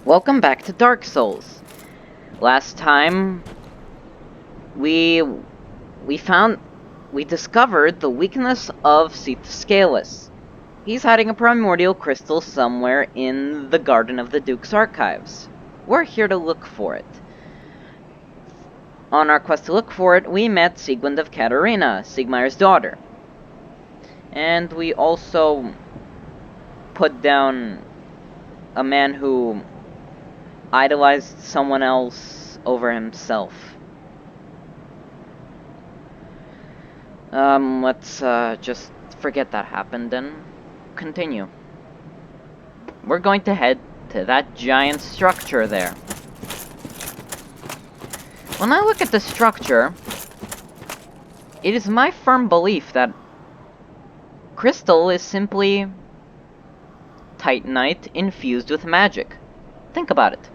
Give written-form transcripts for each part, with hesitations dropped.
Welcome back to Dark Souls. Last time, we discovered the weakness of Seath Scaleless. He's hiding a Primordial Crystal somewhere in the Garden of the Duke's Archives. We're here to look for it. On our quest to look for it, we met Siegmund of Katarina, Siegmeyer's daughter. And we also put down a man who idolized someone else over himself. Let's just forget that happened and continue. We're going to head to that giant structure there. When I look at the structure, it is my firm belief that crystal is simply titanite infused with magic. Think about it.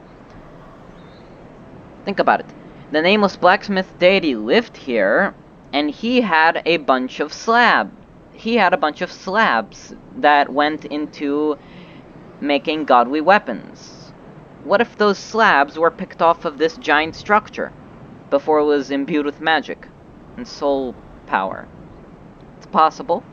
Think about it. The nameless blacksmith deity lived here, and he had a bunch of slabs. He had a bunch of slabs that went into making godly weapons. What if those slabs were picked off of this giant structure before it was imbued with magic and soul power? It's possible.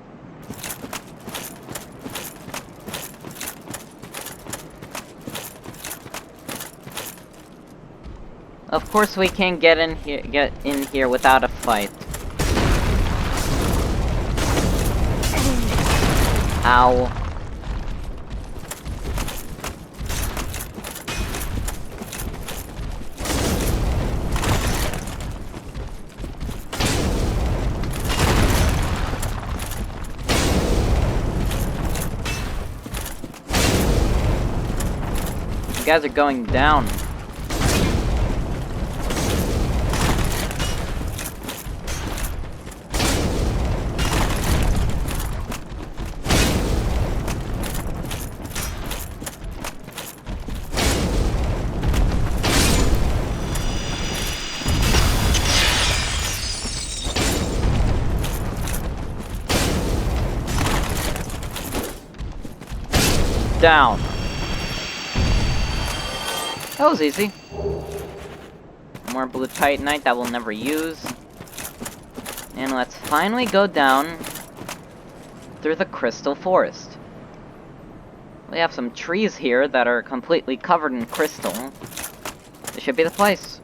Of course we can't get in here without a fight. Ow. You guys are going down. Down. That was easy. More blue titanite that we'll never use. And let's finally go down through the crystal forest. We have some trees here that are completely covered in crystal. This should be the place.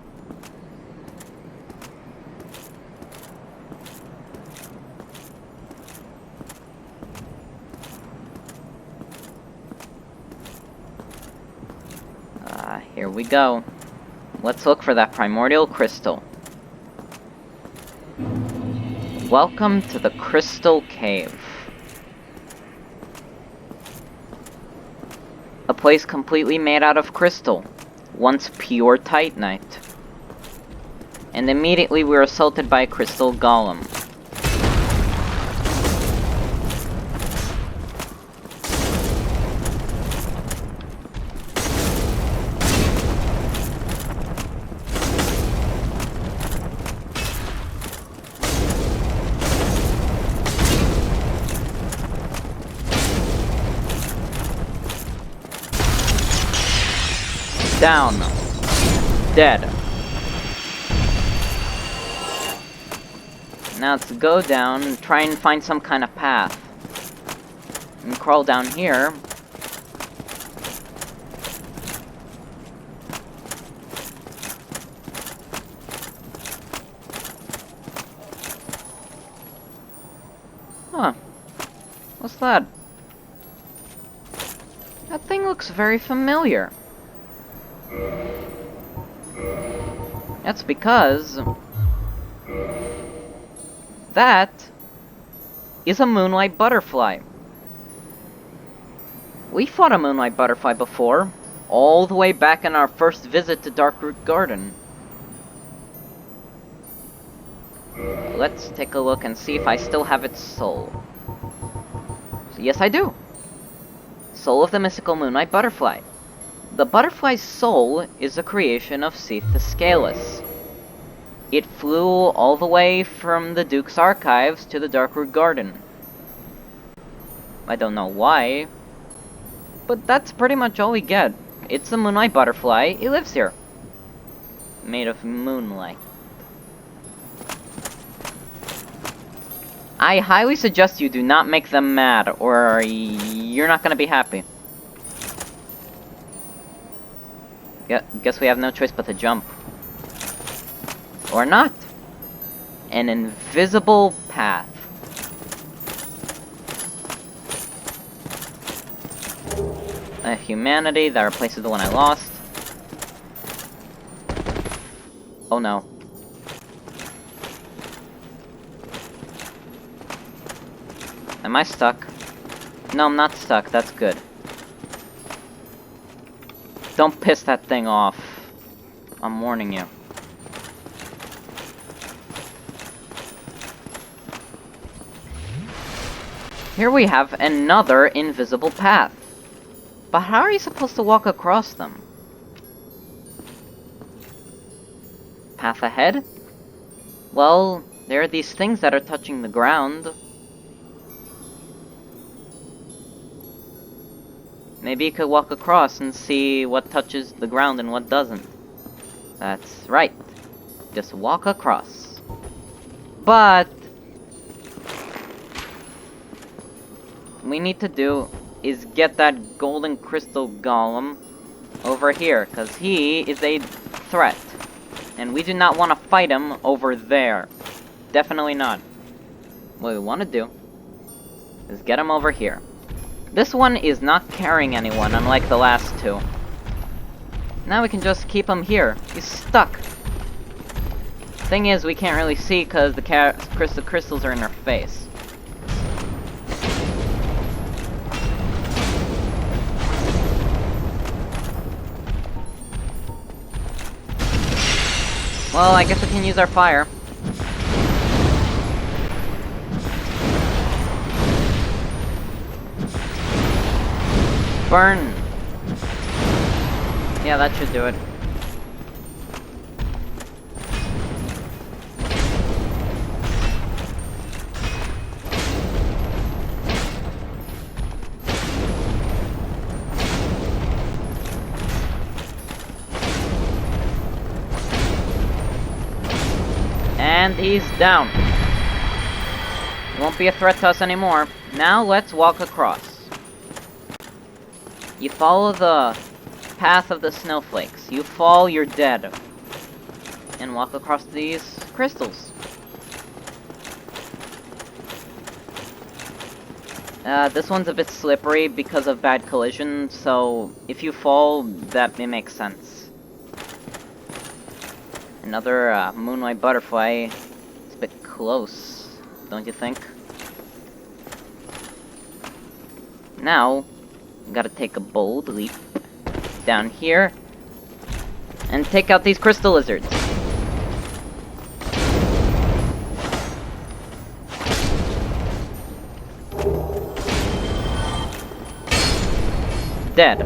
Here we go. Let's look for that Primordial Crystal. Welcome to the Crystal Cave. A place completely made out of crystal, once pure titanite. And immediately we were assaulted by a crystal golem. Down. Dead. Now let's go down and try and find some kind of path. And crawl down here. Huh. What's that? That thing looks very familiar. That's because that is a moonlight butterfly. We fought a moonlight butterfly before, all the way back in our first visit to Darkroot Garden. Let's take a look and see if I still have its soul. So yes, I do. Soul of the mystical moonlight butterfly. The butterfly's soul is a creation of Seath the Scaleless. It flew all the way from the Duke's Archives to the Darkroot Garden. I don't know why. But that's pretty much all we get. It's a moonlight butterfly. It lives here. Made of moonlight. I highly suggest you do not make them mad, or you're not gonna be happy. Guess we have no choice but to jump. Or not. An invisible path. A humanity that replaces the one I lost. Oh no. Am I stuck? No, I'm not stuck. That's good. Don't piss that thing off. I'm warning you. Here we have another invisible path. But how are you supposed to walk across them? Path ahead? Well, there are these things that are touching the ground. Maybe you could walk across and see what touches the ground and what doesn't. That's right. Just walk across. But what we need to do is get that golden crystal golem over here, because he is a threat. And we do not want to fight him over there. Definitely not. What we want to do is get him over here. This one is not carrying anyone, unlike the last two. Now we can just keep him here. He's stuck. Thing is, we can't really see because the crystals are in our face. Well, I guess we can use our fire. Burn! Yeah, that should do it. And he's down. He won't be a threat to us anymore. Now let's walk across. You follow the path of the snowflakes. You fall, you're dead. And walk across these crystals. This one's a bit slippery because of bad collision, so if you fall, that may make sense. Another moonlight butterfly. It's a bit close, don't you think? Now, gotta take a bold leap down here and take out these crystal lizards. Dead.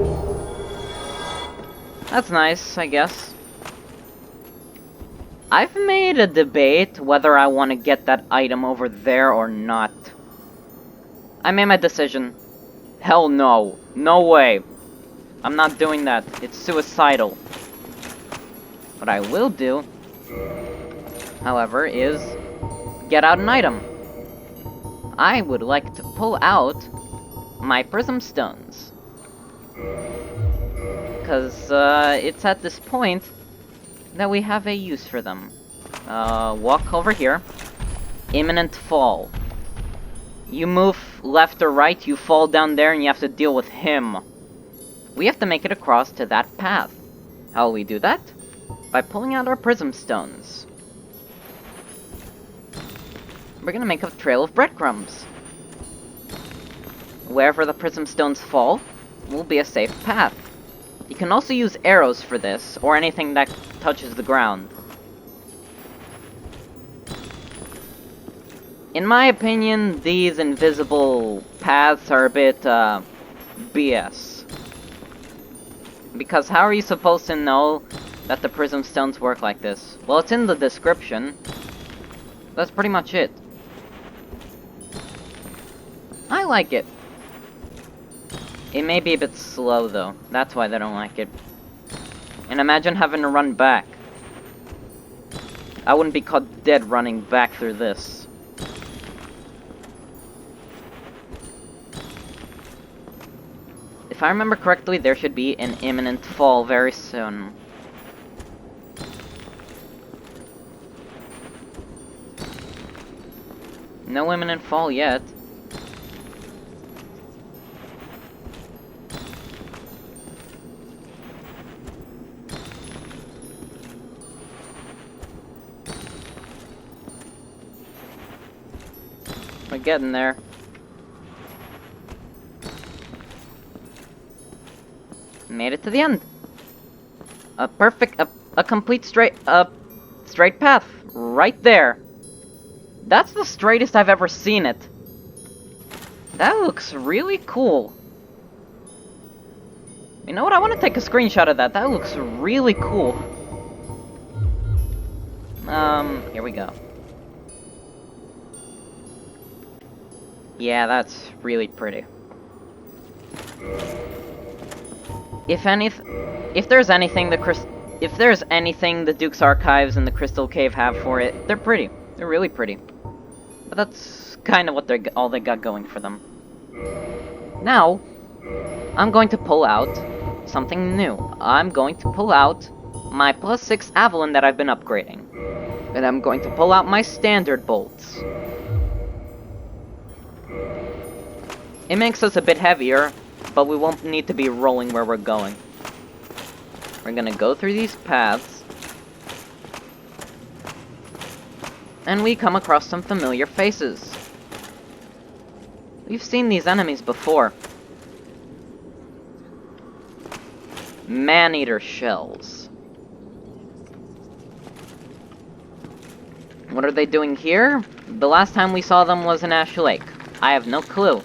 That's nice, I guess. I've made a debate whether I want to get that item over there or not. I made my decision. Hell no. No way. I'm not doing that. It's suicidal. What I will do, however, is get out an item. I would like to pull out my prism stones. Because it's at this point that we have a use for them. Walk over here. Imminent fall. You move left or right, you fall down there and you have to deal with him. We have to make it across to that path. How will we do that? By pulling out our prism stones. We're gonna make a trail of breadcrumbs. Wherever the prism stones fall will be a safe path. You can also use arrows for this, or anything that touches the ground. In my opinion, these invisible paths are a bit, BS. Because how are you supposed to know that the prism stones work like this? Well, it's in the description. That's pretty much it. I like it. It may be a bit slow, though. That's why they don't like it. And imagine having to run back. I wouldn't be caught dead running back through this. If I remember correctly, there should be an imminent fall very soon. No imminent fall yet. We're getting there. Made it to the end. A complete straight path right there. That's the straightest I've ever seen it. That looks really cool. You know what? I want to take a screenshot of that. That looks really cool. Here we go. Yeah, that's really pretty. If there's anything the Duke's Archives and the Crystal Cave have for it, they're pretty. They're really pretty. But that's kind of what all they got going for them. Now, I'm going to pull out something new. I'm going to pull out my +6 Avalon that I've been upgrading. And I'm going to pull out my standard bolts. It makes us a bit heavier, but we won't need to be rolling where we're going. We're gonna go through these paths. And we come across some familiar faces. We've seen these enemies before. Man-eater shells. What are they doing here? The last time we saw them was in Ash Lake. I have no clue.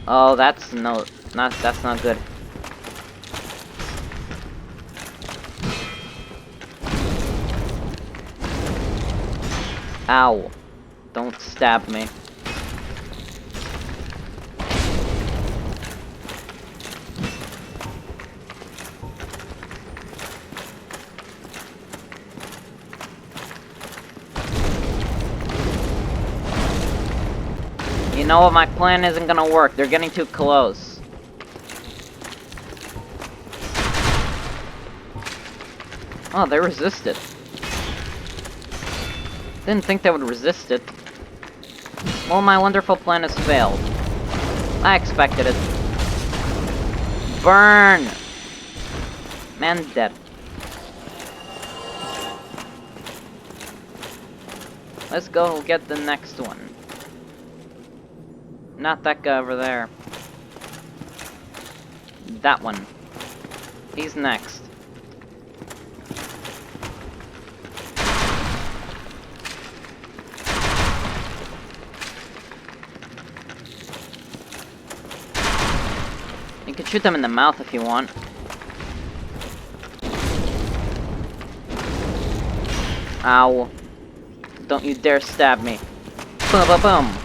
Oh, that's not good. Ow. Don't stab me. You know what? My plan isn't gonna work. They're getting too close. Oh, they resisted. Didn't think they would resist it. Well, my wonderful plan has failed. I expected it. Burn! Man dead. Let's go get the next one. Not that guy over there. That one. He's next. You can shoot them in the mouth if you want. Ow. Don't you dare stab me. Boom, boom, boom.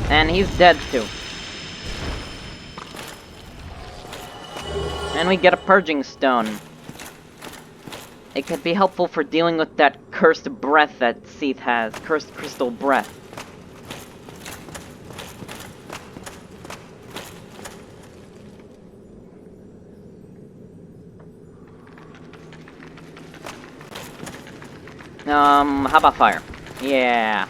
And he's dead too. And we get a purging stone. It could be helpful for dealing with that cursed breath that Seath has. Cursed crystal breath. How about fire? Yeah.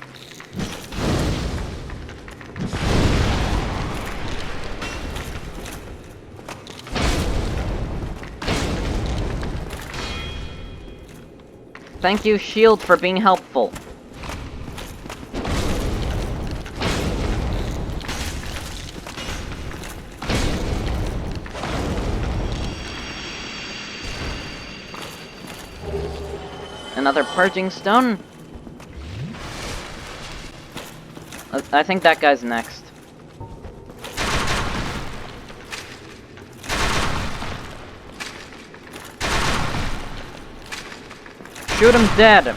Thank you, shield, for being helpful. Another purging stone. I think that guy's next. Shoot him dead.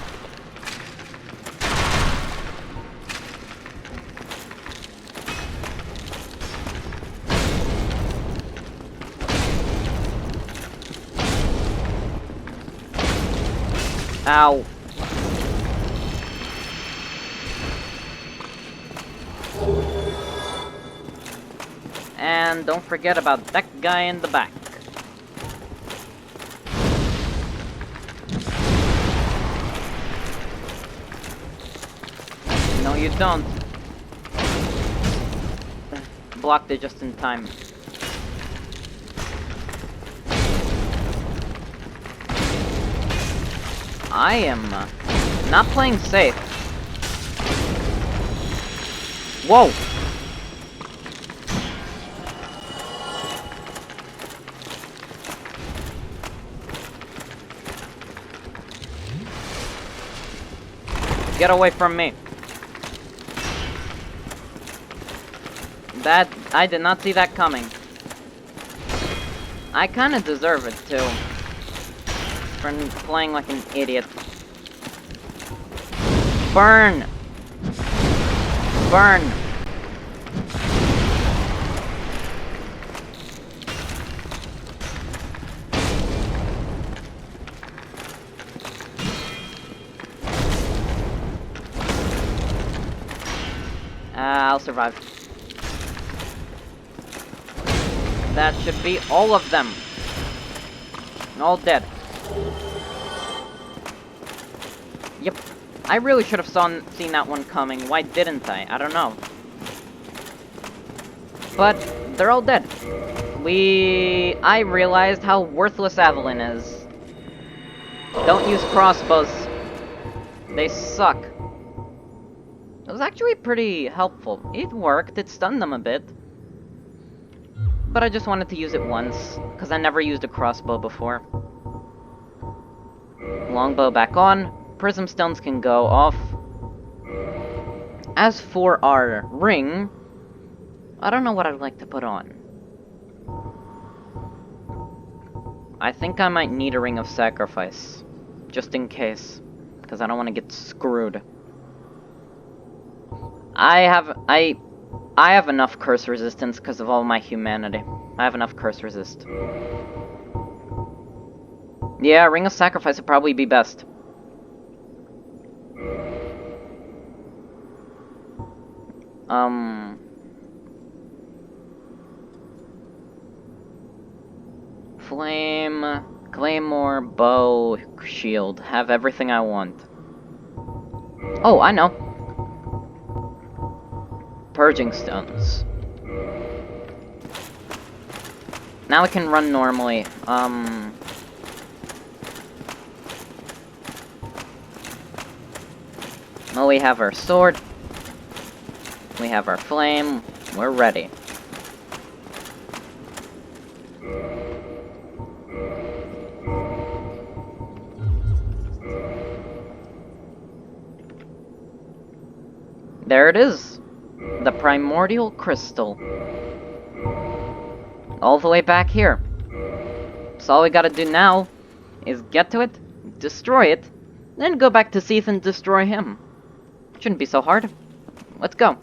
Ow. And don't forget about that guy in the back. No, you don't. Blocked it just in time. I am not playing safe. Whoa! Get away from me. I did not see that coming. I kinda deserve it too. For playing like an idiot. Burn! Burn! I'll survive. That should be all of them. All dead. Yep. I really should have seen that one coming. Why didn't I? I don't know. But they're all dead. I realized how worthless Evelyn is. Don't use crossbows. They suck. It was actually pretty helpful. It worked. It stunned them a bit. But I just wanted to use it once, because I never used a crossbow before. Longbow back on. Prism stones can go off. As for our ring, I don't know what I'd like to put on. I think I might need a ring of sacrifice, just in case, because I don't want to get screwed. I have enough curse resistance because of all my humanity. I have enough curse resist. Yeah, ring of sacrifice would probably be best. Flame, claymore, bow, shield. Have everything I want. Oh, I know. Purging stones. Now I can run normally. Well, we have our sword. We have our flame. We're ready. There it is. The Primordial Crystal. All the way back here. So all we gotta do now is get to it, destroy it, then go back to Seath and destroy him. Shouldn't be so hard. Let's go.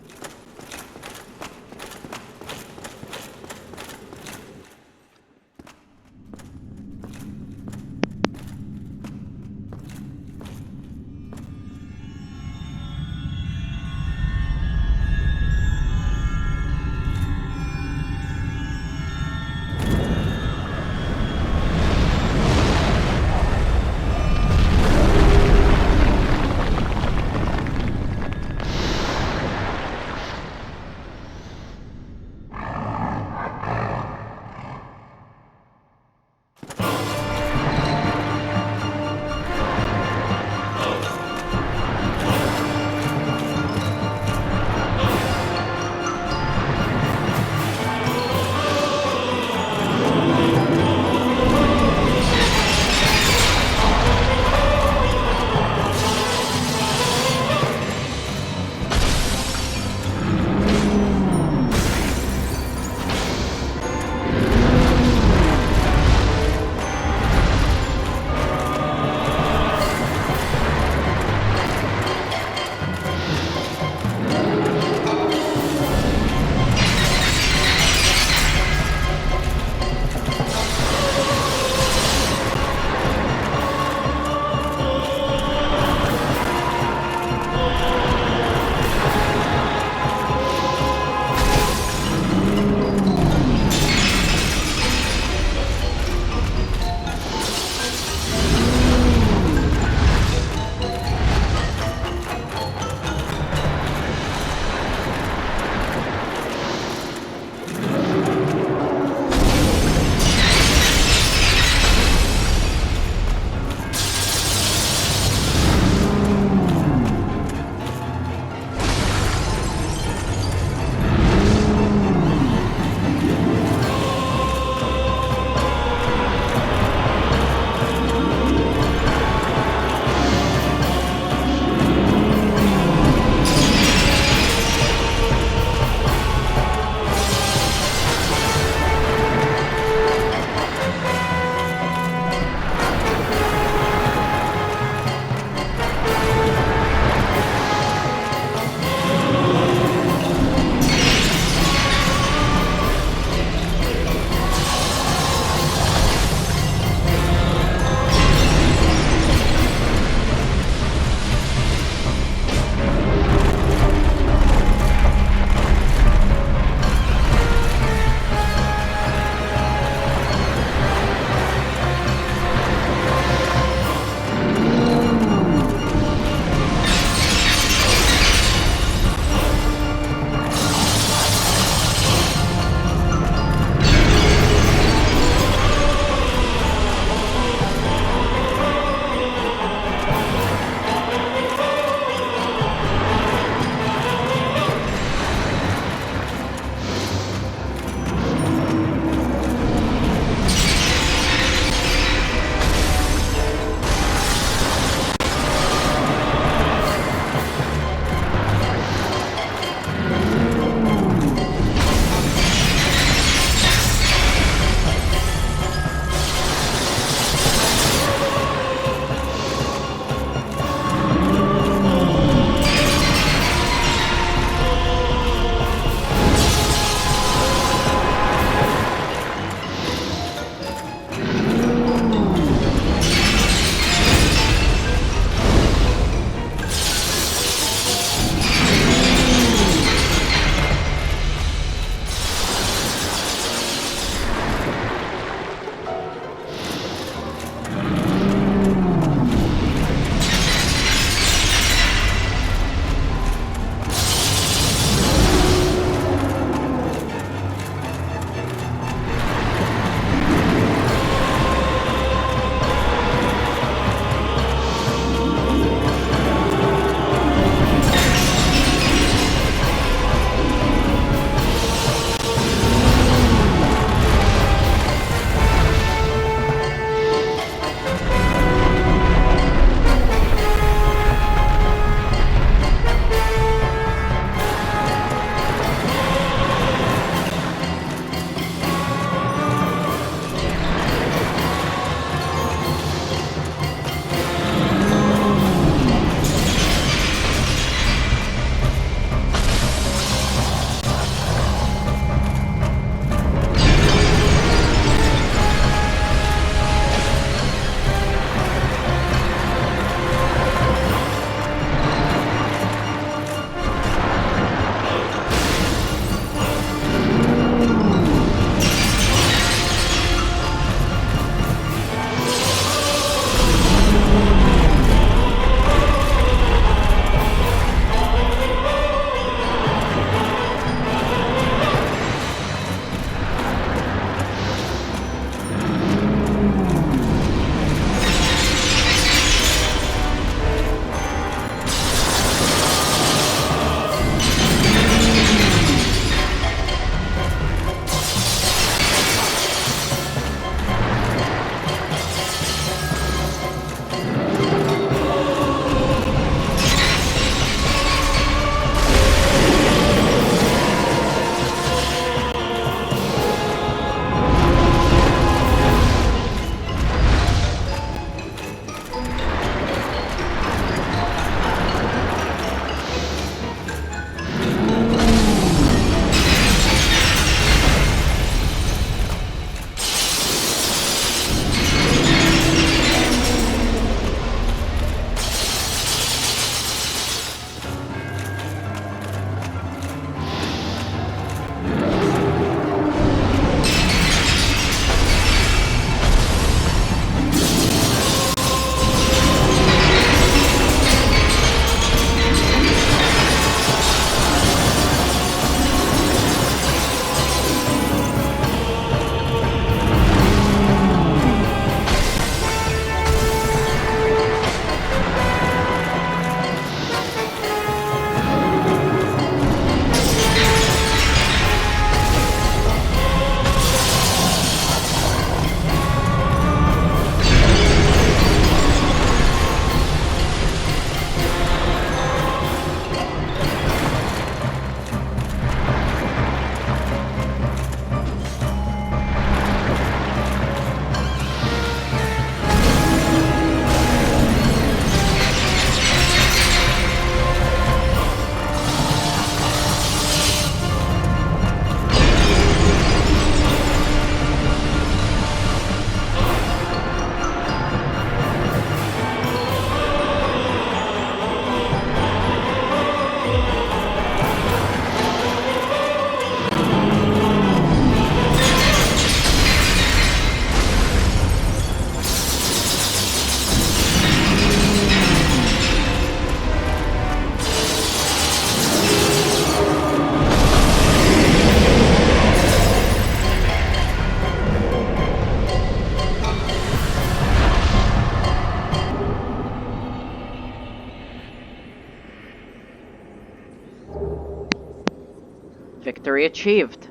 Victory achieved.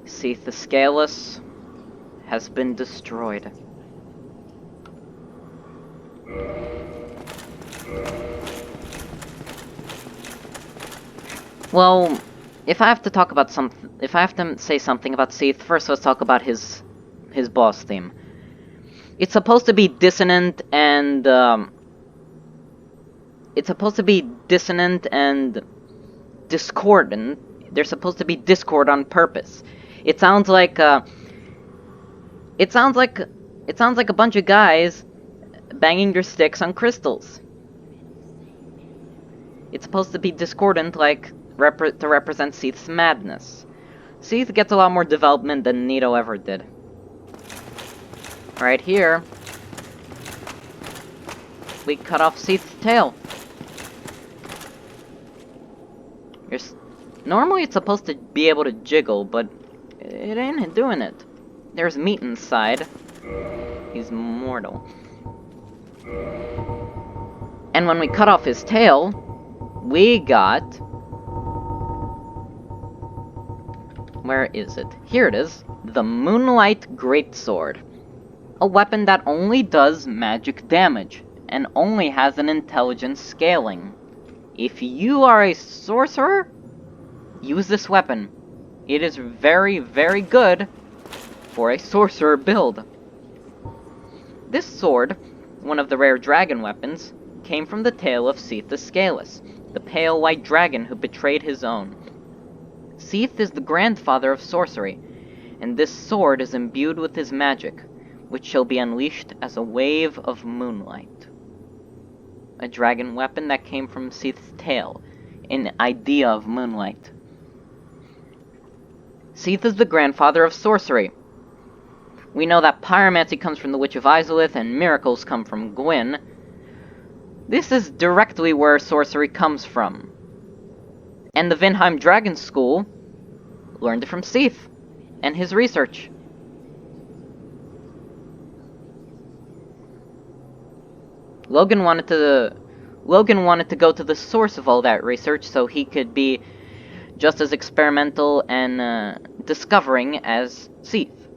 Seath the Scaleless has been destroyed. Well, if I have to talk about if I have to say something about Seath, first let's talk about his boss theme. It's supposed to be dissonant and discordant. There's supposed to be discord on purpose. It sounds like a bunch of guys banging their sticks on crystals. It's supposed to be discordant, like to represent Seath's madness. Seath gets a lot more development than Nito ever did. Right here, we cut off Seath's tail. Normally it's supposed to be able to jiggle, but it ain't doing it. There's meat inside. He's mortal. And when we cut off his tail, we got... Where is it? Here it is. The Moonlight Greatsword. A weapon that only does magic damage, and only has an intelligence scaling. If you are a sorcerer, use this weapon. It is very, very good for a sorcerer build. This sword, one of the rare dragon weapons, came from the tale of Seath the Scaleless, the pale white dragon who betrayed his own. Seath is the grandfather of sorcery, and this sword is imbued with his magic, which shall be unleashed as a wave of moonlight. A dragon weapon that came from Seath's tale, an idea of moonlight. Seath is the grandfather of sorcery. We know that pyromancy comes from the Witch of Izalith and miracles come from Gwyn. This is directly where sorcery comes from. And the Vinheim Dragon School learned it from Seath and his research. Logan wanted to go to the source of all that research so he could be just as experimental and discovering as Seath.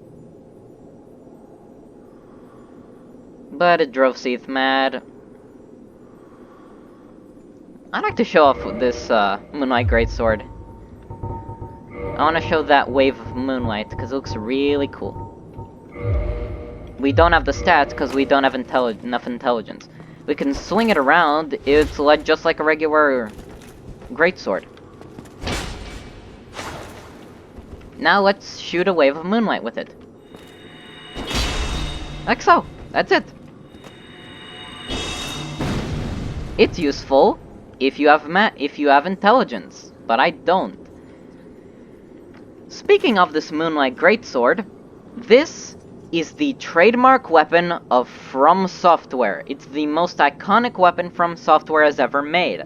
But it drove Seath mad. I'd like to show off this Moonlight Greatsword. I want to show that wave of moonlight because it looks really cool. We don't have the stats because we don't have enough intelligence. We can swing it around. It's like just like a regular greatsword. Now let's shoot a wave of moonlight with it. Like so. That's it. It's useful if you have intelligence, but I don't. Speaking of this Moonlight Greatsword, this is the trademark weapon of From Software. It's the most iconic weapon From Software has ever made.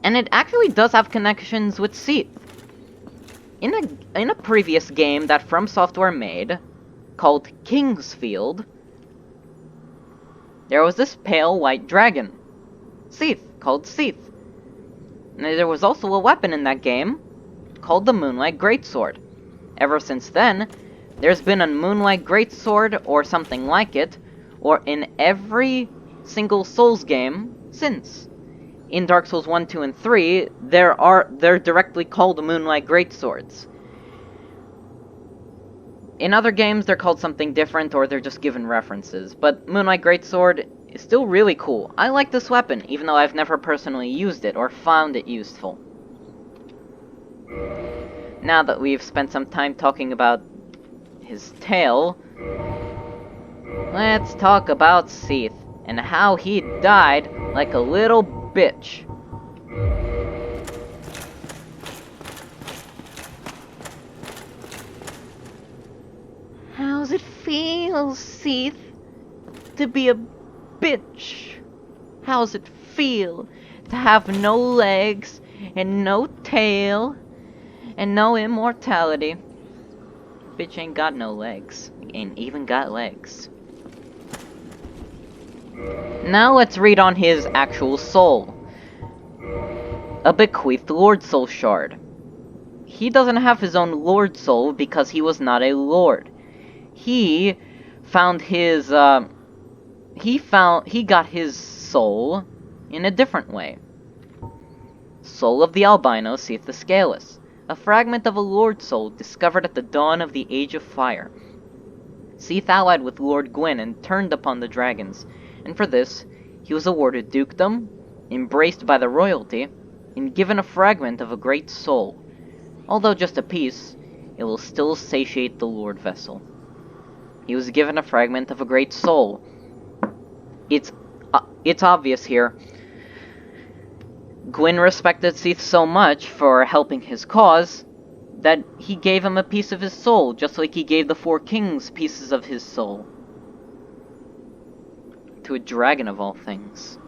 And it actually does have connections with Seath. In a previous game that From Software made, called Kingsfield, there was this pale white dragon, Seath, called Seath. And there was also a weapon in that game called the Moonlight Greatsword. Ever since then, there's been a Moonlight Greatsword or something like it, or in every single Souls game since. In Dark Souls 1, 2, and 3, they're directly called Moonlight Greatswords. In other games, they're called something different, or they're just given references, but Moonlight Greatsword is still really cool. I like this weapon, even though I've never personally used it, or found it useful. Now that we've spent some time talking about his tail, let's talk about Seath, and how he died like a little bitch. How's it feel, Seath, to be a bitch? How's it feel to have no legs, and no tail, and no immortality? Bitch ain't got no legs, ain't even got legs. Now let's read on his actual soul. a bequeathed Lord Soul shard. He doesn't have his own Lord Soul because he was not a Lord. He found his, he got his soul in a different way. Soul of the albino Seath the Scaleless, a fragment of a Lord Soul discovered at the dawn of the Age of Fire. Seath allied with Lord Gwyn and turned upon the dragons, and for this, he was awarded dukedom, embraced by the royalty, and given a fragment of a great soul. Although just a piece, it will still satiate the Lord Vessel. He was given a fragment of a great soul. It's obvious here. Gwyn respected Seath so much for helping his cause that he gave him a piece of his soul, just like he gave the 4 kings pieces of his soul. To a dragon of all things.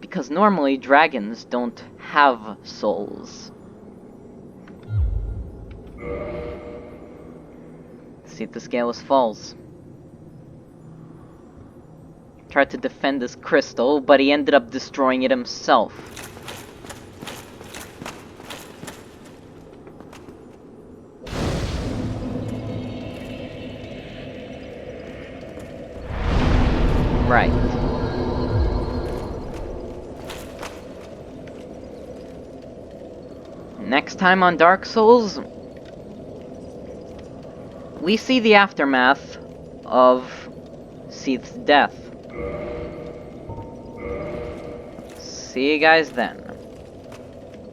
Because normally dragons don't have souls. Seath the Scaleless falls. Tried to defend his crystal, but he ended up destroying it himself. Right. Next time on Dark Souls, we see the aftermath of Seath's death. See you guys then.